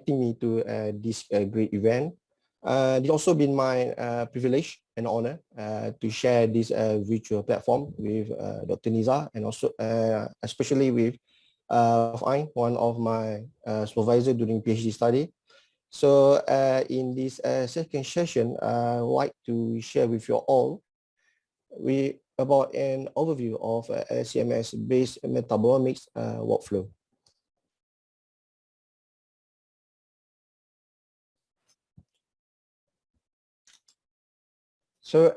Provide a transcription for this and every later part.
inviting me to this great event. It's also been my privilege and honor to share this virtual platform with Dr. Niza, and also especially with Ain, one of my supervisor during PhD study. So in this second session, I would like to share with you all about an overview of LC-MS-based metabolomics workflow. So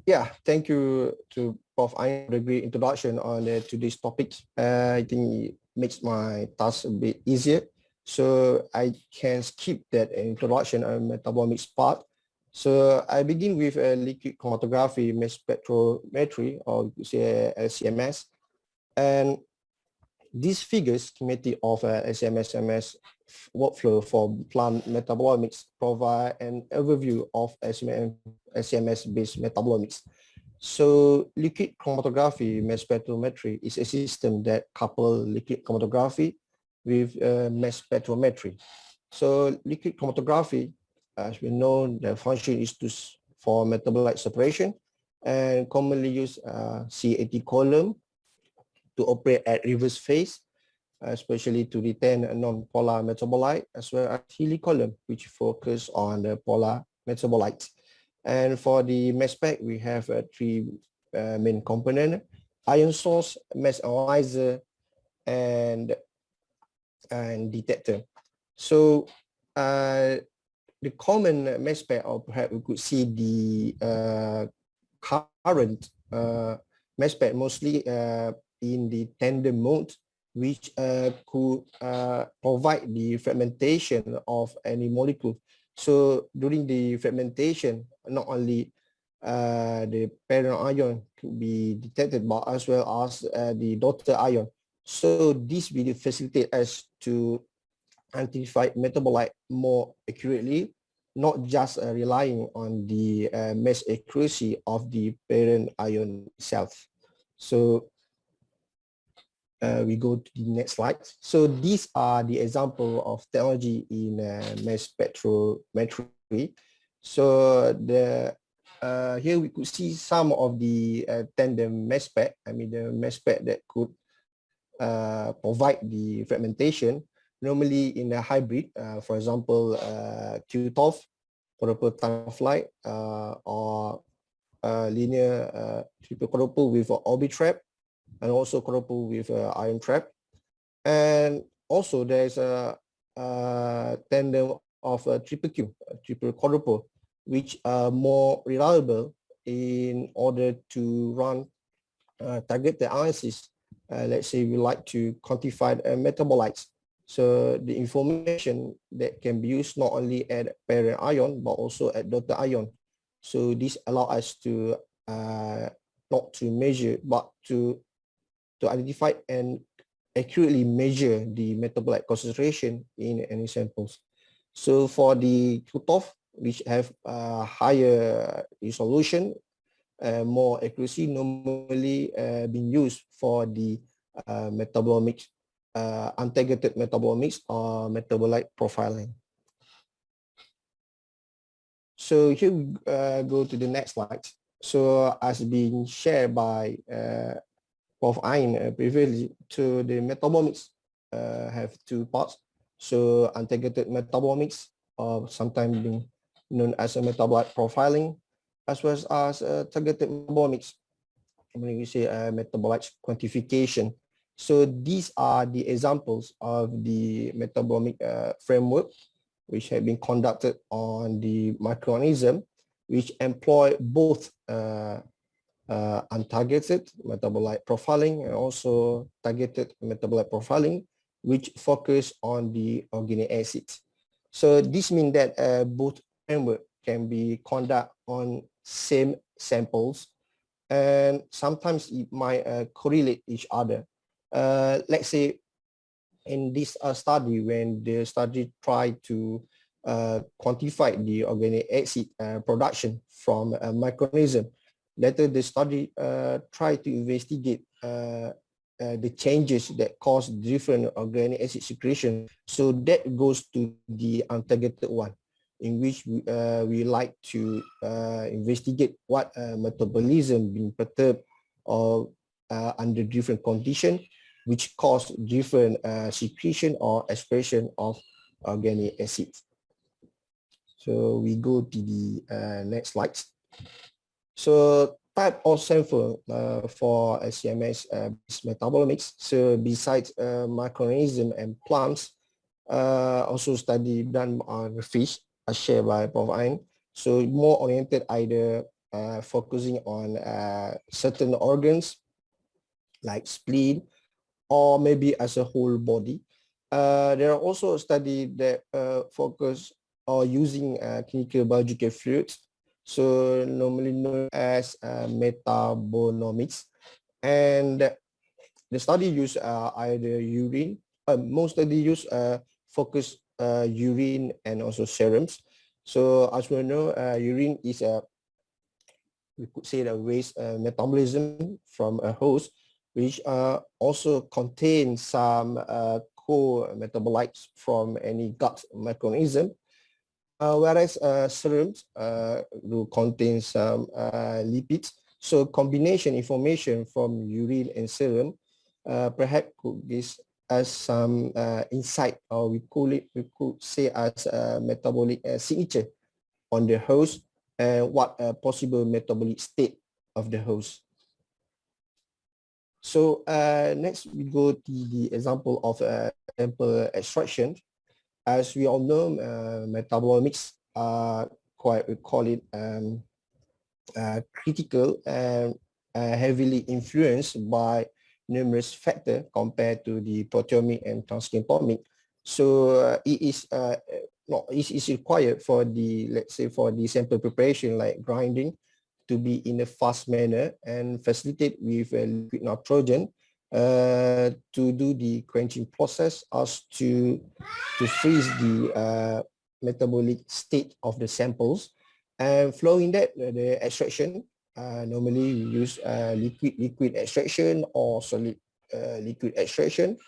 yeah, thank you to Prof. Ain for the great introduction on today's topic. I think it makes my task a bit easier, so I can skip that introduction on metabolomics part. So I begin with liquid chromatography, MS Spectrometry, or you could say LC-MS, and these figures schematic of LC-MS workflow for plant metabolomics provide an overview of LC-MS-based metabolomics. So liquid chromatography, mass spectrometry, is a system that couples liquid chromatography with mass spectrometry. So liquid chromatography, as we know, the function is for metabolite separation, and commonly use CAT column to operate at reverse phase, especially to retain a non-polar metabolite, as well as Healy column, which focus on the polar metabolites. And for the mass spec, we have three main components: ion source, mass analyzer, and detector. So the common mass spec, or perhaps we could see the current mass spec mostly in the tandem mode, which could provide the fragmentation of any molecule. So during the fragmentation, not only the parent ion could be detected, but as well as the daughter ion. So this will facilitate us to identify metabolite more accurately, not just relying on the mass accuracy of the parent ion itself. So we go to the next slide. So these are the example of technology in mass spectrometry. So the here we could see some of the tandem mass spec. I mean the mass spec that could provide the fragmentation. Normally in a hybrid, for example, QTOF, quadruple time of flight, or linear triple quadruple with Orbitrap, and also quadruple with ion trap. And also there's a tandem of triple Q, triple quadruple, which are more reliable in order to run targeted analysis. Let's say we like to quantify metabolites. So the information that can be used not only at parent ion, but also at daughter ion. So this allows us to not to measure, but to identify and accurately measure the metabolite concentration in any samples. So for the cutoff, which have higher resolution, more accuracy, normally being used for the metabolomics, untargeted metabolomics or metabolite profiling. So here we go to the next slide. So as being shared by Prof. Ain previously, to the metabolomics have two parts. So untargeted metabolomics, or sometimes being known as a metabolite profiling, as well as targeted metabolomics, when we say metabolites quantification. So these are the examples of the metabolomic framework which have been conducted on the microorganism, which employ both untargeted metabolite profiling and also targeted metabolite profiling, which focus on the organic acids. So this means that both framework can be conducted on same samples, and sometimes it might correlate each other. Let's say in this study, when the study tried to quantify the organic acid production from a microorganism, later the study tried to investigate the changes that cause different organic acid secretion. So that goes to the untargeted one, in which we like to investigate what metabolism being perturbed or under different conditions, which cause different secretion or expression of organic acids. So we go to the next slides. So type of sample for CMS metabolomics. So besides microorganisms and plants, also study done on fish, as shared by Prof. Ain. So more oriented either focusing on certain organs like spleen, or maybe as a whole body. There are also studies that focus on using clinical biological fluids, so normally known as metabolomics. And the study use either urine, most study use focus urine and also serums. So as we know, urine is we could say the waste metabolism from a host, which also contains some core metabolites from any gut microorganism, whereas serums will contain some lipids. So combination information from urine and serum perhaps could give us some insight, or we could say as a metabolic signature on the host and what a possible metabolic state of the host. So next we go to the example of sample extraction. As we all know, metabolomics are quite, we call it critical and heavily influenced by numerous factors compared to the proteomic and transcriptomic. So it is required for the, let's say, for the sample preparation like grinding to be in a fast manner and facilitate with liquid nitrogen to do the quenching process as to freeze the metabolic state of the samples. And following that, the extraction, normally we use liquid extraction or solid liquid extraction.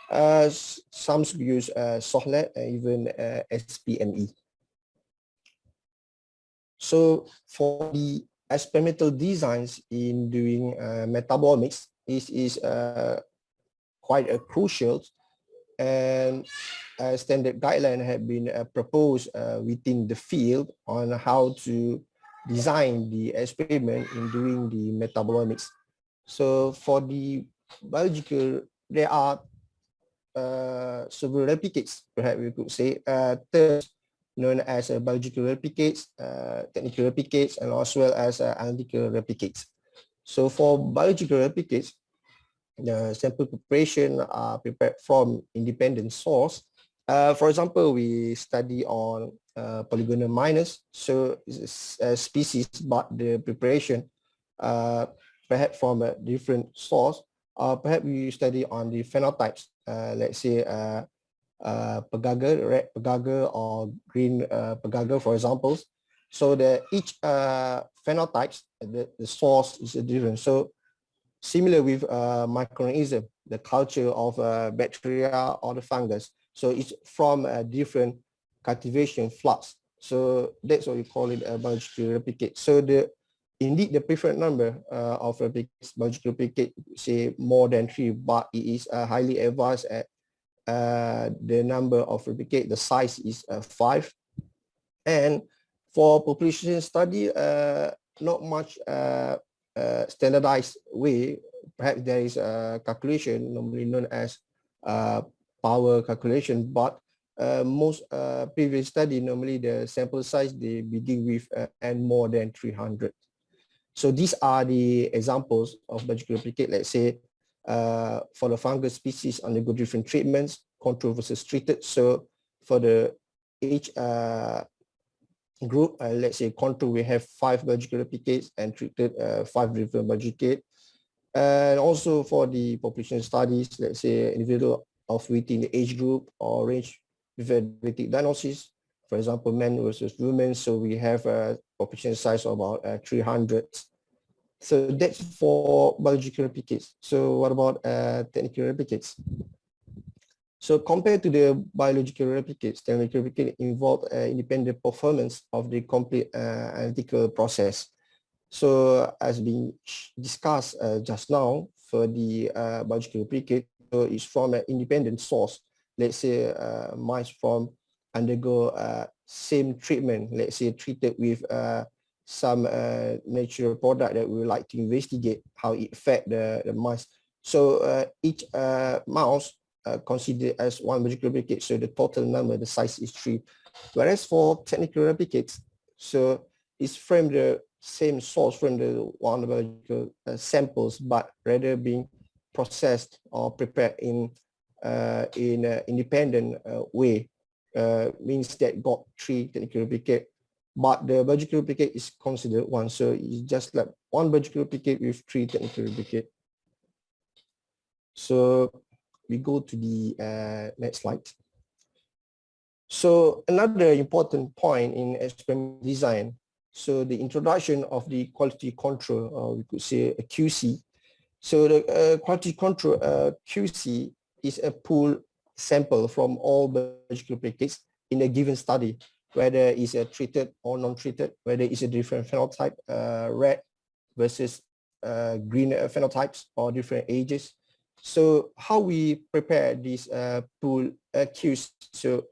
Some use Sohlet and even SPME. So for the experimental designs in doing metabolomics, this is quite a crucial, and a standard guideline have been proposed within the field on how to design the experiment in doing the metabolomics. So for the biological, there are several replicates, perhaps we could say, terms known as biological replicates, technical replicates, and as well as analytical replicates. So for biological replicates, the sample preparation are prepared from independent source. For example, we study on polygonal miners, so it's a species, but the preparation perhaps from a different source. Perhaps we study on the phenotypes, let's say pegaga, red pegaga or green pegaga, for example. So that each phenotypes, the source is different. So similar with microorganism, the culture of bacteria or the fungus. So it's from a different cultivation flux. So that's what we call it a biological replicate. So indeed the preferred number of replicates, biological replicate, say more than 3, but it is highly advanced at the number of replicate, the size is 5. And for population study, not much standardized way. Perhaps there is a calculation normally known as power calculation, but most previous study, normally the sample size, they begin with n more than 300. So these are the examples of biological replicate. Let's say for the fungus species undergo different treatments, control versus treated. So for the each group, let's say control, we have 5 biological replicates, and treated 5 different biological. And also for the population studies, let's say individual of within the age group or range with a genetic diagnosis, for example, men versus women. So we have a population size of about 300. So that's for biological replicates. So what about technical replicates? So compared to the biological replicates, technical replicate involve independent performance of the complete analytical process. So as being discussed just now, for the biological replicate, so it's from an independent source. Let's say mice from undergo same treatment, let's say treated with some natural product that we would like to investigate how it affect the mice. So each mouse considered as one biological replicate, so the total number, the size is 3. Whereas for technical replicates, so it's from the same source from the one biological samples, but rather being processed or prepared in an independent way, means that got 3 technical replicate, but the biological replicate is considered 1. So it's just like one biological replicate with 3 technical replicate. So we go to the next slide. So another important point in experimental design, so the introduction of the quality control, or we could say a QC. So the quality control QC is a pool sample from all biological replicates in a given study, whether it's a treated or non-treated, whether it's a different phenotype, red versus green phenotypes or different ages. So how we prepare this pool QC? So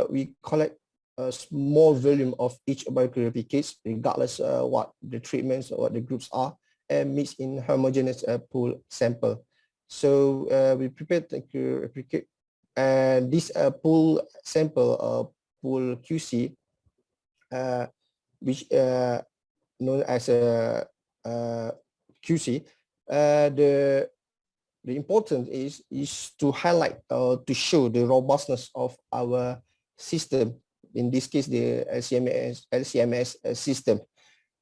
we collect a small volume of each biological replicates, regardless what the treatments or what the groups are, and mix in homogeneous pool sample. So we prepare the replicate, and this pool sample, pool QC, which known as a QC, the important is to highlight or to show the robustness of our system. In this case, the LCMS system.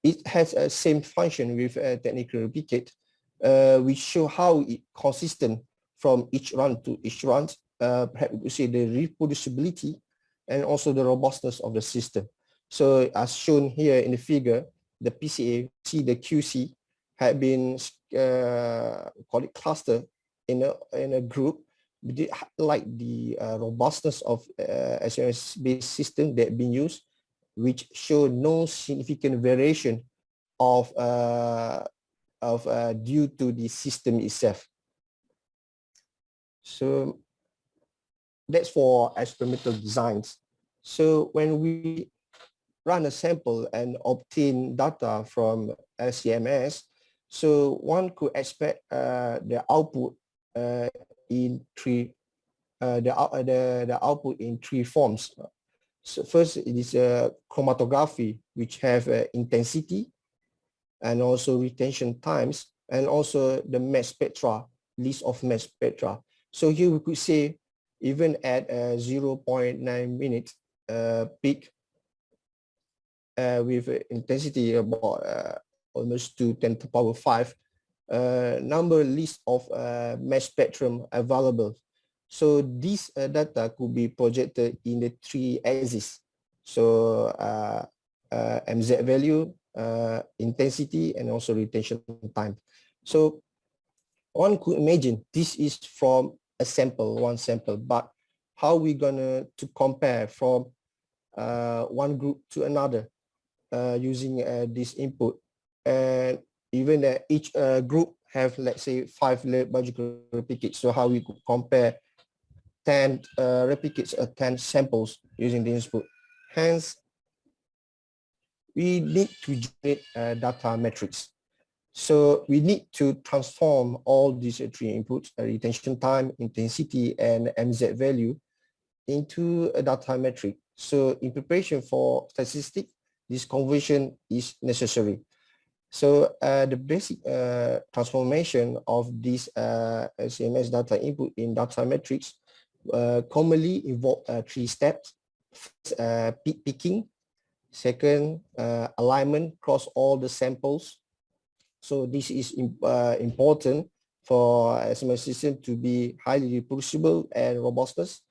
It has a same function with a technical replicate, which show how it consistent from each run to each run. Perhaps we say the reproducibility and also the robustness of the system. So as shown here in the figure, the PCA, see the QC had been call it cluster in a group, like the robustness of SMS-based system that been used, which show no significant variation of due to the system itself. So that's for experimental designs. So when we run a sample and obtain data from LCMS, so one could expect the output in the output in 3 forms. So first, it is a chromatography, which have intensity and also retention times, and also the mass spectra, list of mass spectra. So here we could say even at 0.9 minutes peak with intensity about almost to 10 to the power 5, number list of mass spectrum available. So this data could be projected in the 3 axes. So MZ value, intensity, and also retention time. So one could imagine this is from a sample, one sample, but how we gonna to compare from one group to another using this input? And even that each group have, let's say, 5 biological replicates. So how we could compare 10 replicates or 10 samples using the input. Hence, we need to generate data metrics. So we need to transform all these 3 inputs, retention time, intensity, and MZ value, into a data metric. So in preparation for statistics, this conversion is necessary. So the basic transformation of this CMS data input in data metrics commonly involve 3 steps. First, peak picking. Second, alignment across all the samples. So this is important for SMS system to be highly reproducible and robustness,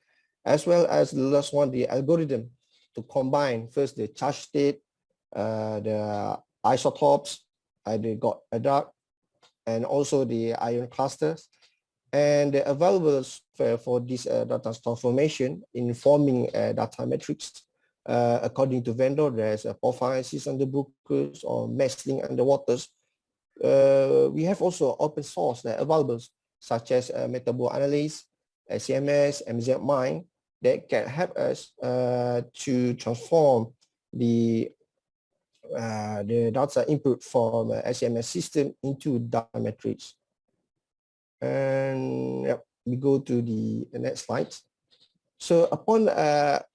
as well as the last one, the algorithm, to combine first the charge state, the isotopes, either got a dark, and also the ion clusters. And the available software for this data transformation in forming data metrics, according to vendor, there's a Porphyrosis under Brookers or Messling under Waters. We have also open source that available, such as Metabolomics, SMS, MZMine, that can help us to transform the data input from SMS system into data metrics. And yep, we go to the next slide. So upon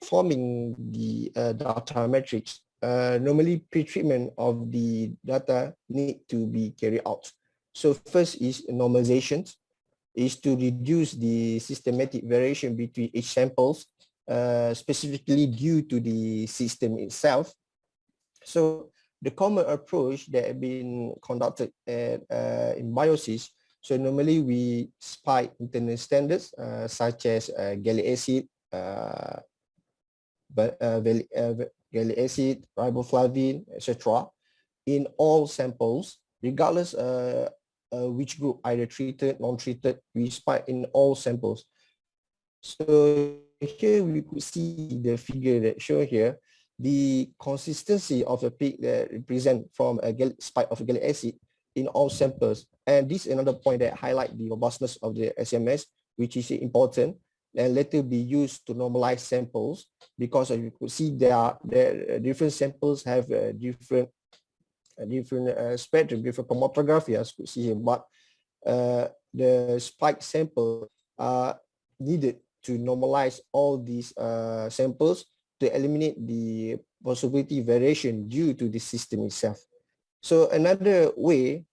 forming the data metrics, normally pre-treatment of the data need to be carried out. So first is normalization, is to reduce the systematic variation between each samples, specifically due to the system itself. So the common approach that have been conducted at, in biosis, so normally we spike internal standards such as gallic acid, gallic acid, riboflavin, etc. in all samples, regardless which group, either treated, non-treated, we spike in all samples. So here we could see the figure that shown here, the consistency of a peak that represent from a spike of gallic acid in all samples. And this is another point that highlight the robustness of the SMS, which is important, and later be used to normalize samples, because as you could see, there different samples have different spectrum, different chromatography, as you could see here, but the spike sample are needed to normalize all these samples to eliminate the possibility variation due to the system itself. So another way,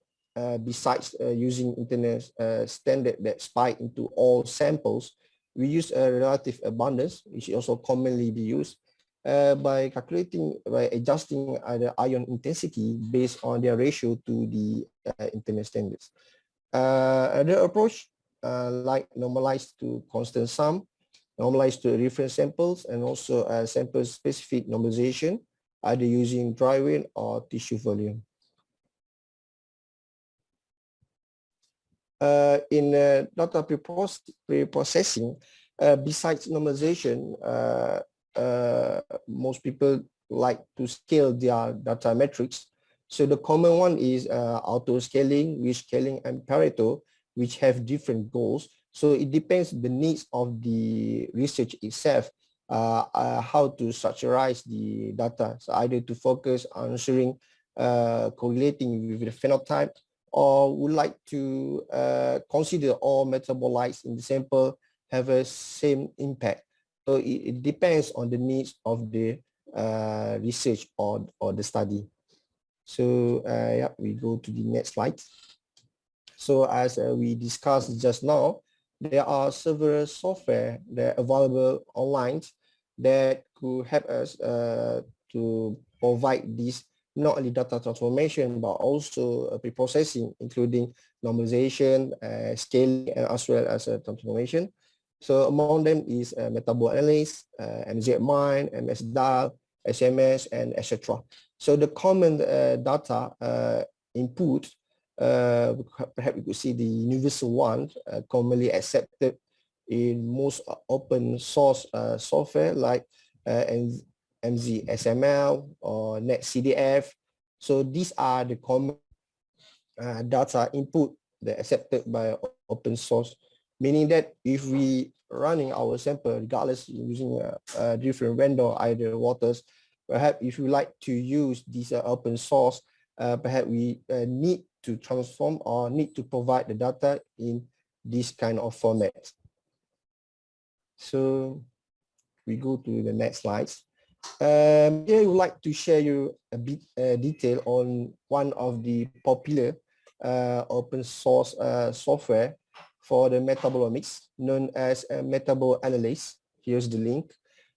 besides using internal standard that spike into all samples, we use a relative abundance, which is also commonly be used by adjusting the ion intensity based on their ratio to the internal standards. Other approach, like normalized to constant sum, normalized to reference samples, and also sample-specific normalization, either using dry weight or tissue volume. In data pre-processing, besides normalization, most people like to scale their data metrics. So the common one is auto-scaling, rescaling, and Pareto, which have different goals. So it depends the needs of the research itself, how to structurize the data. So either to focus on answering, correlating with the phenotype, or would like to consider all metabolites in the sample have a same impact. So it depends on the needs of the research or the study. So yeah, we go to the next slide. So as we discussed just now, there are several software that are available online that could help us to provide this not only data transformation, but also pre-processing, including normalization, scaling, as well as transformation. So among them is Metabolomics, MZMine, MS DAL, SMS, and etc. So the common data input, perhaps you could see the universal one, commonly accepted in most open source software like MZSML or NetCDF. So these are the common data input that accepted by open source, meaning that if we running our sample, regardless using a different vendor, either Waters, perhaps if you like to use this open source, perhaps we need to transform or need to provide the data in this kind of format. So we go to the next slides. Here I would like to share you a bit detail on one of the popular open source software for the metabolomics, known as Metabolomics. Here's the link.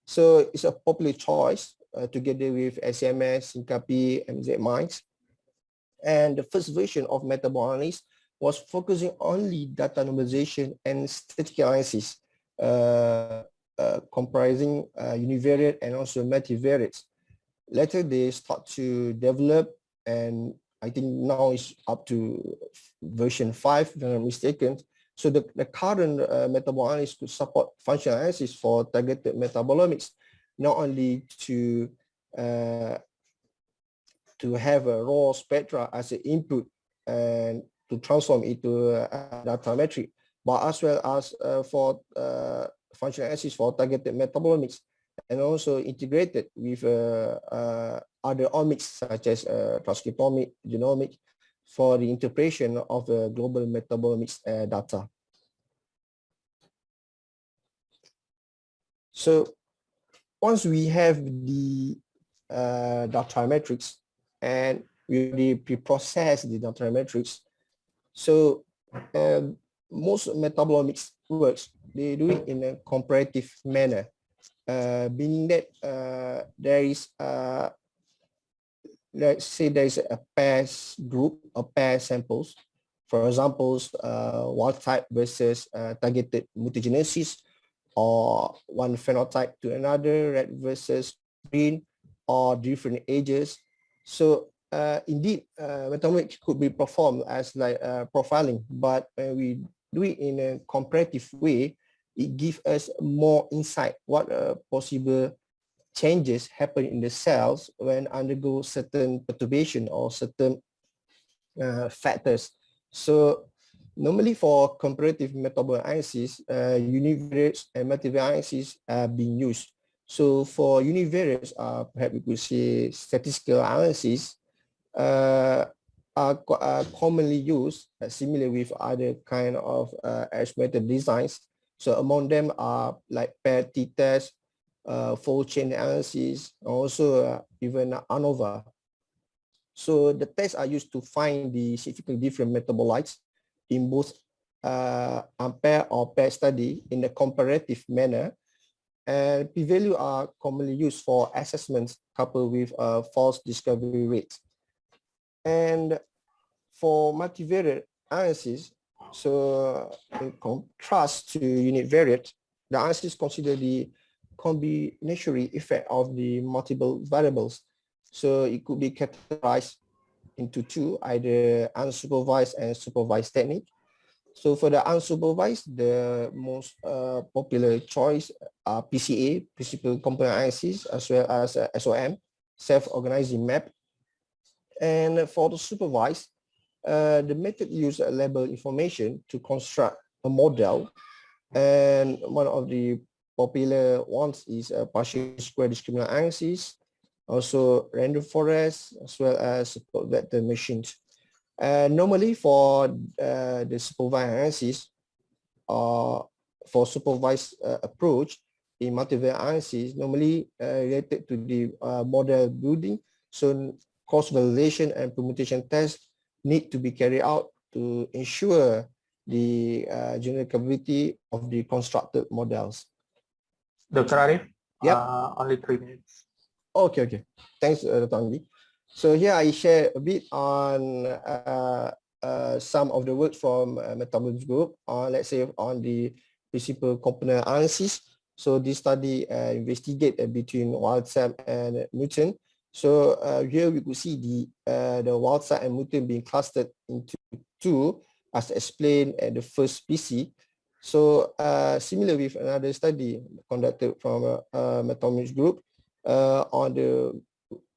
So it's a popular choice together with SMS, Syncapi, MZMind. And the first version of Metabolomics was focusing only data normalization and statistical analysis, comprising univariate and also multivariates. Later, they start to develop and I think now it's up to version 5, if I'm not mistaken. So the current metabolomics could support functional analysis for targeted metabolomics, not only to have a raw spectra as an input and to transform it to data metric, but as well as for functional analysis for targeted metabolomics, and also integrated with other omics such as transcriptomic, genomic, for the interpretation of the global metabolomics data. So once we have the data metrics and we already pre-process the data metrics, so most metabolomics works, they do it in a comparative manner, meaning that there is let's say there is a pairs group or pair samples, for example, wild type versus targeted mutagenesis, or one phenotype to another, red versus green, or different ages. So indeed, metabolomics could be performed as like profiling, but when we do it in a comparative way, it gives us more insight what possible changes happen in the cells when undergo certain perturbation or certain factors. So normally for comparative metabolic analysis, univariates and multivariate analysis are being used. So for univariates, perhaps we could say statistical analysis are commonly used, similar with other kind of method designs. So among them are like pair t-test, fold chain analysis, also even ANOVA. So the tests are used to find the significantly different metabolites in both unpaired or paired study in a comparative manner. And p-value are commonly used for assessments coupled with false discovery rates. And for multivariate analysis, so in contrast to univariate, the analysis consider the combinatorial effect of the multiple variables. So it could be categorized into two, either unsupervised and supervised technique. So for the unsupervised, the most popular choice are PCA, principal component analysis, as well as SOM, self-organizing map. And for the supervised, the method uses label information to construct a model. And one of the popular ones is a partial square discriminant analysis, also random forest, as well as vector machines. Normally for the supervised analysis, for supervised approach in multivariate analysis, normally related to the model building. So cross validation and permutation tests need to be carried out to ensure the generalizability of the constructed models. Dr. Arif, Yep. Only 3 minutes. Okay. Thanks, Dr. Anggi. So here I share a bit on some of the work from Metabolomics group, let's say on the principal component analysis. So this study investigate between wild type and mutant. So here we could see the wild type and mutant being clustered into two, as explained at the first species. So similar with another study conducted from Metabolomics group on the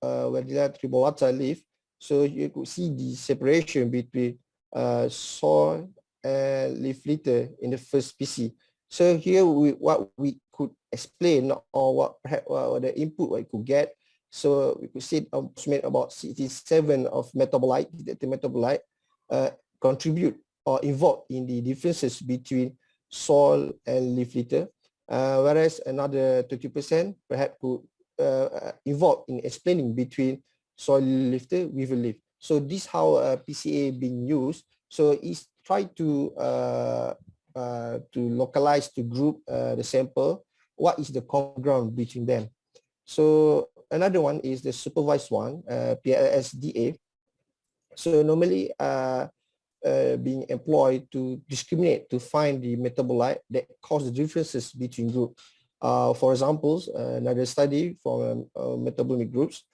Weardilla tribulata leaf. So you could see the separation between soil and leaf litter in the first species. So here what we could explain, or what perhaps the input what we could get. So we could see about 67 of metabolite, detected metabolite, contribute or involved in the differences between soil and leaf litter, whereas another 30% perhaps could involved in explaining between soil lifter with a leaf. So this how PCA being used. So it's try to localize, to group the sample. What is the common ground between them? So another one is the supervised one, PLSDA. So normally being employed to discriminate, to find the metabolite that cause the differences between groups. For example, another study from metabolomic groups,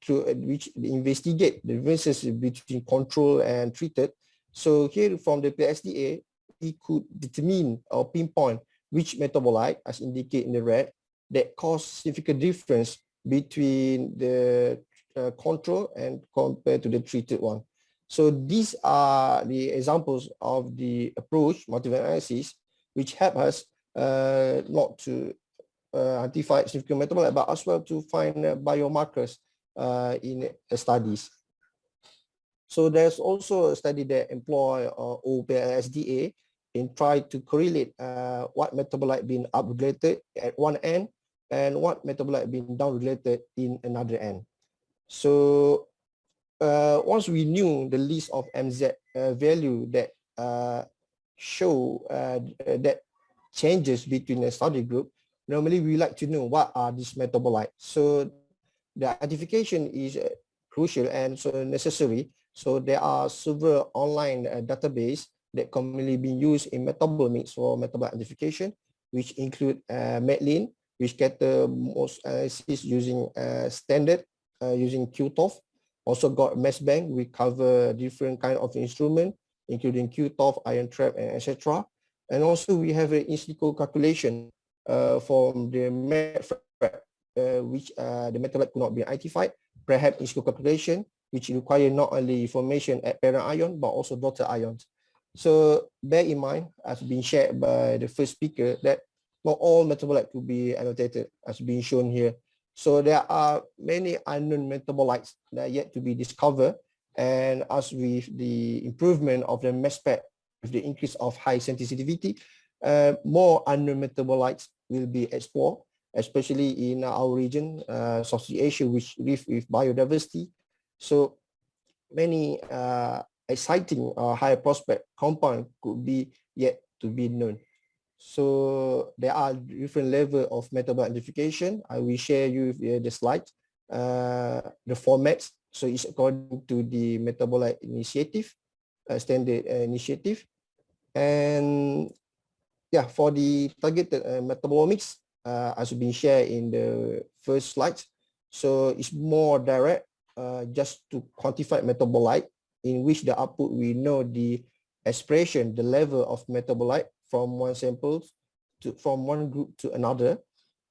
which investigate the differences between control and treated. So here from the PSDA, we could determine or pinpoint which metabolite, as indicated in the red, that cause significant difference between the control and compared to the treated one. So these are the examples of the approach, multivariate analysis, which help us not to identify significant metabolite, but as well to find biomarkers in studies. So there's also a study that employ OPLSDA and try to correlate what metabolite being upregulated at one end and what metabolite being downregulated in another end. So once we knew the list of MZ value that show that changes between a study group, normally we like to know what are these metabolites. So the identification is crucial and so necessary. So there are several online database that commonly being used in Metabolomics for metabolite identification, which include Medlin, which get the most analysis using standard using QTOF. Also got mass bank, we cover different kind of instrument, including QTOF, ion trap, and etc. And also we have an in silico calculation from the MedFrap, which the metabolite could not be identified, perhaps in silico calculation, which require not only information at parent ion, but also daughter ions. So bear in mind, as been shared by the first speaker, that not all metabolites could be annotated, as being shown here. So there are many unknown metabolites that are yet to be discovered. And as with the improvement of the mass spec, with the increase of high sensitivity, more unknown metabolites will be explored, especially in our region, Southeast Asia, which live with biodiversity. So many exciting high prospect compound could be yet to be known. So there are different level of metabolite identification. I will share you the slide, the formats. So it's according to the metabolite initiative, standard initiative. And yeah, for the targeted metabolomics, as been shared in the first slide. So it's more direct, just to quantify metabolite, in which the output we know the expression, the level of metabolite from one sample from one group to another.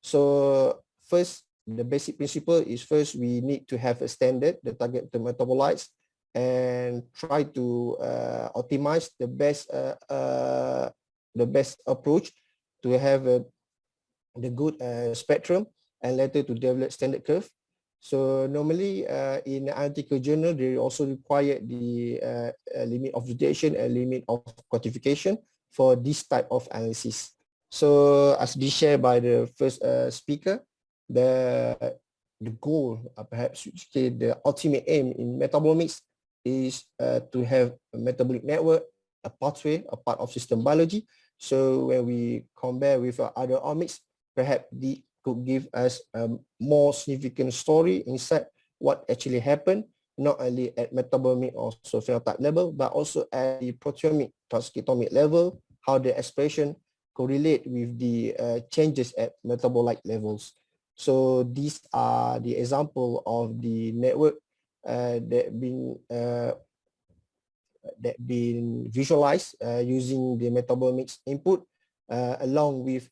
So first, the basic principle is first we need to have a standard, the target the metabolites, and try to optimize the best approach to have the good spectrum, and later to develop standard curve. So normally in analytical journal, they also require the limit of detection and limit of quantification for this type of analysis. So as be shared by the first speaker, the goal, perhaps the ultimate aim in metabolomics is to have a metabolic network, a pathway, a part of system biology. So when we compare with other omics, perhaps the could give us a more significant story inside what actually happened, not only at metabolomic or also phenotype level, but also at the proteomic, transcriptomic level, how the expression correlate with the changes at metabolite levels. So these are the example of the network that been visualized using the metabolomics input along with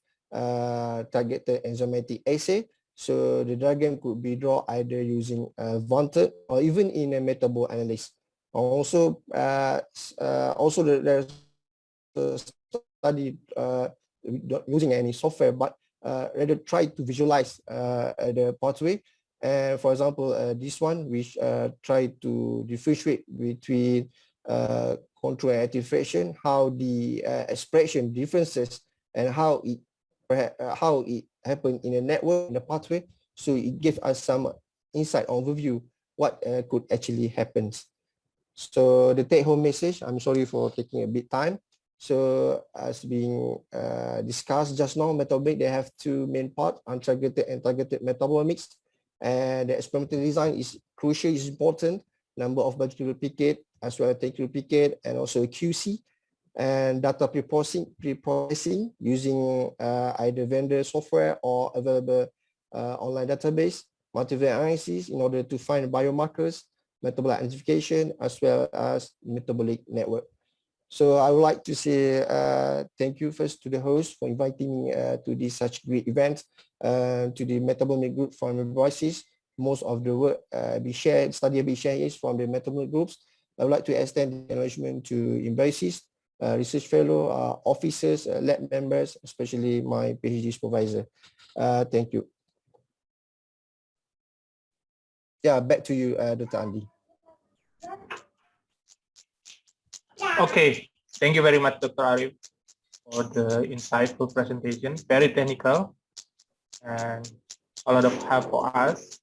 targeted enzymatic assay. So the diagram could be drawn either using Vanted or even in a metabol analysis. Also, there's a study not using any software, but rather try to visualize the pathway. For example, this one, which try to differentiate between control and active fraction, how the expression differences and how it happened in a network, in a pathway. So it gives us some insight overview what could actually happen. So the take-home message, I'm sorry for taking a bit time. So as being discussed just now, metabolomics, they have two main parts, untargeted and targeted metabolomics. And the experimental design is crucial, is important. Number of biological replicate, as well as technical replicate, and also QC. And data pre-processing using either vendor software or available online database. multivariate analysis in order to find biomarkers, metabolite identification, as well as metabolic network. So I would like to say thank you first to the host for inviting me to this such great event, to the Metabolomic group from Metabolomics. Most of the work study be shared is from the Metabolomic groups. I would like to extend the acknowledgement to Embraces, research fellow, officers, lab members, especially my PhD supervisor. Thank you. Yeah, back to you, Dr. Andy. Okay, thank you very much, Dr. Arif, for the insightful presentation. Very technical and a lot of help for us.